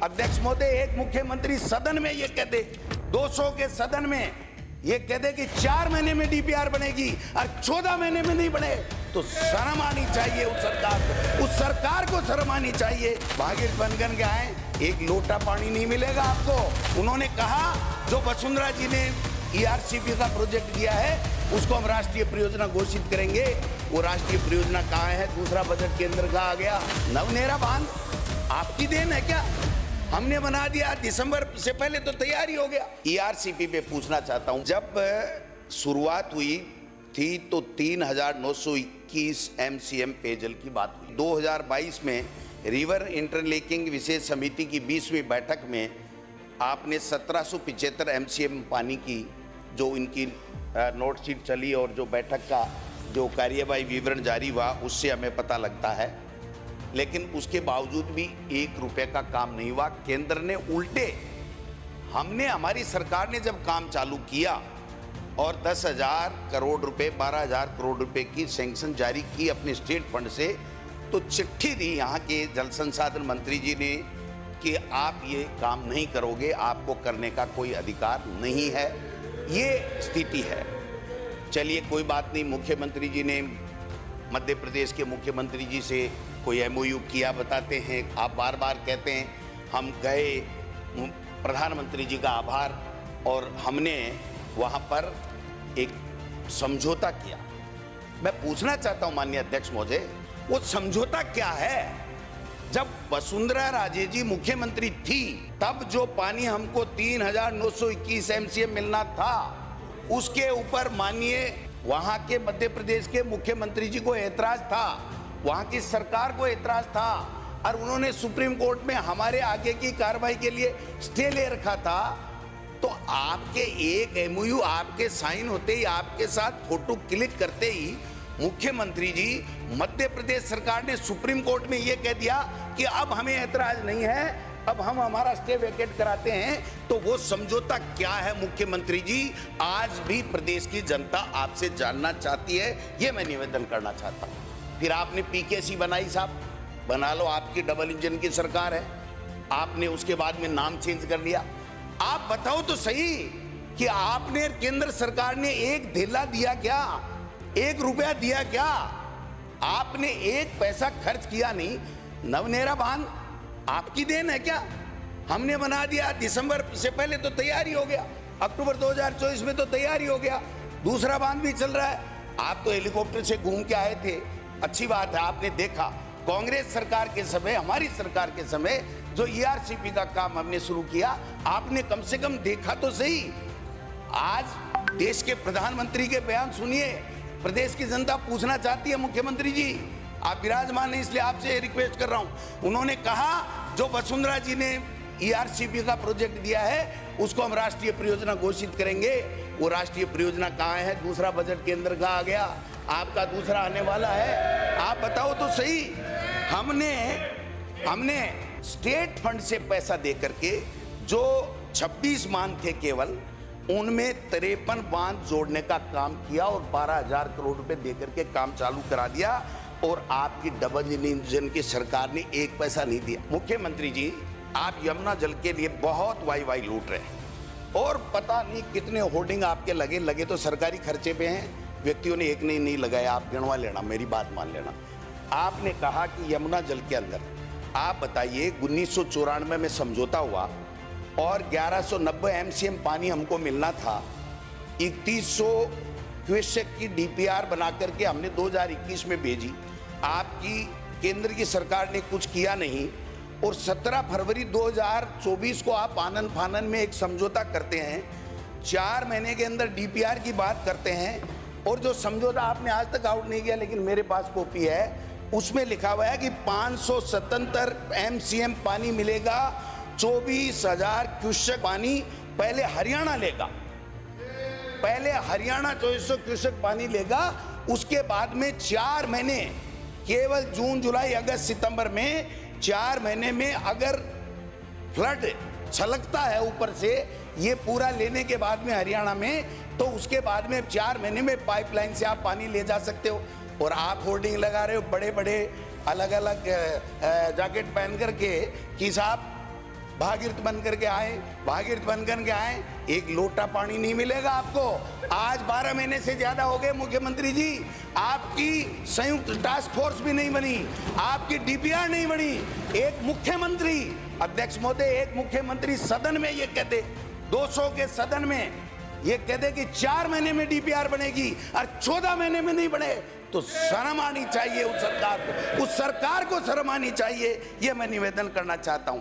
अध्यक्ष महोदय, एक मुख्यमंत्री सदन में ये कहते, 200 के सदन में ये कहते कि 4 महीने में डीपीआर बनेगी और 14 महीने में नहीं बने, तो शर्म आनी चाहिए उस सरकार को। उस सरकार को शर्म आनी चाहिए। भागीर बनकर के आए, एक लोटा पानी नहीं मिलेगा आपको। उन्होंने कहा जो वसुंधरा जी ने ईआरसीपी का प्रोजेक्ट दिया है उसको हम राष्ट्रीय परियोजना घोषित करेंगे। वो राष्ट्रीय परियोजना कहाँ है? दूसरा बजट केंद्र का आ गया। नवनेरा बांध आपकी देन है क्या? हमने बना दिया, दिसंबर से पहले तो तैयारी हो गया। ईआरसीपी पे पूछना चाहता हूं, जब शुरुआत हुई थी तो 3921 एमसीएम पेयजल की बात हुई। 2022 में रिवर इंटरलिंकिंग विशेष समिति की 20वीं बैठक में आपने 1775 एमसीएम पानी की जो इनकी नोट शीट चली और जो बैठक का जो कार्यवाही विवरण जारी हुआ उससे हमें पता लगता है, लेकिन उसके बावजूद भी 1 रुपए का काम नहीं हुआ। केंद्र ने उल्टे, हमारी सरकार ने जब काम चालू किया और 10,000 करोड़ रुपए 12,000 करोड़ रुपए की सैंक्शन जारी की अपने स्टेट फंड से, तो चिट्ठी दी यहाँ के जल संसाधन मंत्री जी ने कि आप ये काम नहीं करोगे, आपको करने का कोई अधिकार नहीं है। ये स्थिति है। चलिए कोई बात नहीं, मुख्यमंत्री जी ने मध्य प्रदेश के मुख्यमंत्री जी से कोई एमओयू किया बताते हैं। आप बार बार कहते हैं हम गए, प्रधानमंत्री जी का आभार, और हमने वहाँ पर एक समझौता किया। मैं पूछना चाहता हूँ माननीय अध्यक्ष महोदय, वो समझौता क्या है? जब वसुंधरा राजे जी मुख्यमंत्री थी तब जो पानी हमको 3921 एमसीएम मिलना था उसके ऊपर माननीय वहां के मध्य प्रदेश के मुख्यमंत्री जी को ऐतराज था, वहां की सरकार को ऐतराज था, और उन्होंने सुप्रीम कोर्ट में हमारे आगे की कार्रवाई के लिए स्टे ले रखा था। तो आपके एक एमओयू आपके साइन होते ही, आपके साथ फोटो क्लिक करते ही मुख्यमंत्री जी, मध्य प्रदेश सरकार ने सुप्रीम कोर्ट में यह कह दिया कि अब हमें ऐतराज नहीं है, अब हम हमारा स्टे वेकेट कराते हैं। तो वो समझौता क्या है मुख्यमंत्री जी? आज भी प्रदेश की जनता आपसे जानना चाहती है, ये मैं निवेदन करना चाहता हूं। फिर आपने पीकेसी बनाई, साहब बना लो, आपकी डबल इंजन की सरकार है, आपने उसके बाद में नाम चेंज कर लिया। आप बताओ तो सही कि आपने, केंद्र सरकार ने एक धेला दिया क्या? 1 रुपया दिया क्या? आपने 1 पैसा खर्च किया नहीं। नवनेरा बांध आपकी देन है क्या? हमने बना दिया, दिसंबर से पहले तो तैयारी हो गया, अक्टूबर 2024 में तो तैयारी हो गया, दूसरा बांध भी चल रहा है। आप तो हेलीकॉप्टर से घूम के आए थे, अच्छी बात है, आपने देखा। कांग्रेस सरकार के समय, हमारी सरकार के समय जो ईआरसीपी का काम हमने शुरू किया, आपने कम से कम देखा तो सही। आज देश के प्रधानमंत्री के बयान सुनिए, प्रदेश की जनता पूछना चाहती है। मुख्यमंत्री जी आप विराजमान हैं, इसलिए आपसे रिक्वेस्ट कर रहा हूं। उन्होंने कहा जो वसुंधरा जी ने ईआरसीपी का प्रोजेक्ट दिया है उसको हम राष्ट्रीय परियोजना घोषित करेंगे। वो राष्ट्रीय परियोजना कहाँ है? दूसरा बजट केंद्र का आ गया, आपका दूसरा आने वाला है। आप बताओ तो सही। हमने स्टेट फंड से पैसा दे करके जो 26 बांध थे केवल, उनमें 53 बांध जोड़ने का काम किया और 12,000 करोड़ रुपए देकर के काम चालू करा दिया, और आपकी डबल इंजन की सरकार ने 1 पैसा नहीं दिया। मुख्यमंत्री जी आप यमुना जल के लिए बहुत वाई लूट रहे हैं, और पता नहीं कितने होर्डिंग आपके लगे तो सरकारी खर्चे पे हैं, व्यक्तियों ने एक नहीं लगाया। आप गिनवा लेना, मेरी बात मान लेना। आपने कहा कि यमुना जल के अंदर, आप बताइए 1994 में समझौता हुआ और 1190 एमसीएम पानी हमको मिलना था। 3100 क्यूसेक की डीपीआर बना करके हमने 2021 में भेजी। आपकी केंद्र की सरकार ने कुछ किया नहीं, और 17 फरवरी 2024 को आप आनन फानन में एक समझौता करते हैं, 4 महीने के अंदर डीपीआर की बात करते हैं, और जो समझौता आपने आज तक आउट नहीं किया, लेकिन मेरे पास कॉपी है, उसमें लिखा हुआ है कि 577 एमसीएम पानी मिलेगा, 24,000 क्यूसेक पानी पहले हरियाणा लेगा, पहले हरियाणा 2400 क्यूसेक पानी लेगा। उसके बाद में 4 महीने, केवल जून जुलाई अगस्त सितंबर में 4 महीने में अगर फ्लड छलकता है ऊपर से, ये पूरा लेने के बाद में हरियाणा में, तो उसके बाद में 4 महीने में पाइपलाइन से आप पानी ले जा सकते हो। और आप होर्डिंग लगा रहे हो बड़े बड़े अलग अलग जैकेट पहन करके कि साहब भागीरथ बन करके आए, भागीरथ बन करके आए, एक लोटा पानी नहीं मिलेगा आपको। आज 12 महीने से ज्यादा हो गए मुख्यमंत्री जी, आपकी संयुक्त टास्क फोर्स भी नहीं बनी, आपकी डीपीआर नहीं बनी। एक मुख्यमंत्री, अध्यक्ष महोदय, एक मुख्यमंत्री सदन में ये कहते, 200 के सदन में ये कहते कि 4 महीने में डीपीआर बनेगी और 14 महीने में नहीं बने, तो शर्म आनी चाहिए उस सरकार को, उस सरकार को शर्म आनी चाहिए। ये मैं निवेदन करना चाहता हूं।